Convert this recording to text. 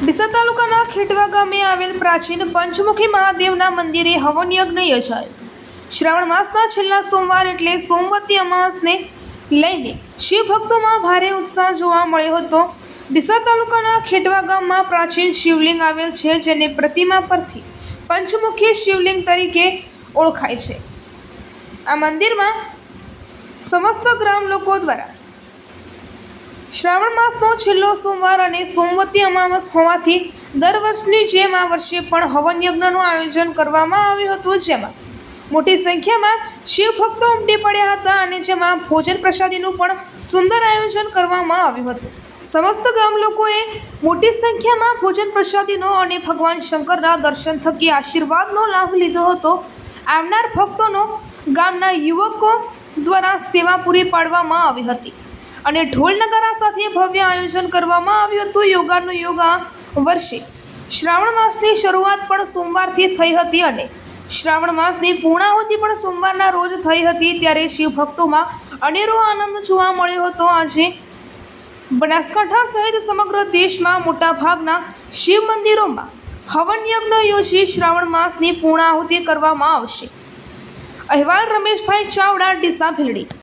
ડીસા તાલુકાના ખેટવા ગામે આવેલ પ્રાચીન પંચમુખી મહાદેવના મંદિરે હવન યજ્ઞ યોજાયો. શ્રાવણ માસના છેલ્લા સોમવાર એટલે સોમવતી અમાસને લઈને શિવ ભક્તોમાં ભારે ઉત્સાહ જોવા મળ્યો હતો. ડીસા તાલુકાના ખેટવા ગામમાં પ્રાચીન શિવલિંગ આવેલ છે, જેને પ્રતિમા પરથી પંચમુખી શિવલિંગ તરીકે ઓળખાય છે. આ મંદિરમાં સમસ્ત ગ્રામ લોકો દ્વારા શ્રાવણ માસનો છેલ્લો સોમવાર અને સોમવતી અમાવસ હોવાથી દર વર્ષની જેમ આ વર્ષે પણ હવન યજ્ઞનું આયોજન કરવામાં આવ્યું હતું, જેમાં મોટી સંખ્યામાં શિવ ભક્તો ઉમટી પડ્યા હતા અને જેમાં ભોજન પ્રસાદીનું પણ સુંદર આયોજન કરવામાં આવ્યું હતું. સમસ્ત ગામ લોકોએ મોટી સંખ્યામાં ભોજન પ્રસાદીનો અને ભગવાન શંકરના દર્શન થકી આશીર્વાદનો લાભ લીધો હતો. આવનાર ભક્તોનો ગામના યુવકો દ્વારા સેવા પૂરી પાડવામાં આવી હતી અને ઢોલ નગારા સાથે ભવ્ય આયોજન કરવામાં આવ્યું હતું. યોગાનું યોગા વર્ષે શ્રાવણ માસની શરૂઆત પણ સોમવારથી થઈ હતી અને શ્રાવણ માસની પૂર્ણાહુતિ પણ સોમવારના રોજ થઈ હતી. ત્યારે શિવ ભક્તોમાં અનેરો આનંદ જોવા મળ્યો હતો. આજે બનાસકાંઠા સહિત સમગ્ર દેશમાં મોટાભાગના શિવ મંદિરોમાં હવન યજ્ઞ યોજી શ્રાવણ માસની પૂર્ણાહુતિ કરવામાં આવશે. અહેવાલ રમેશભાઈ ચાવડા, ડીસા ભીલડી.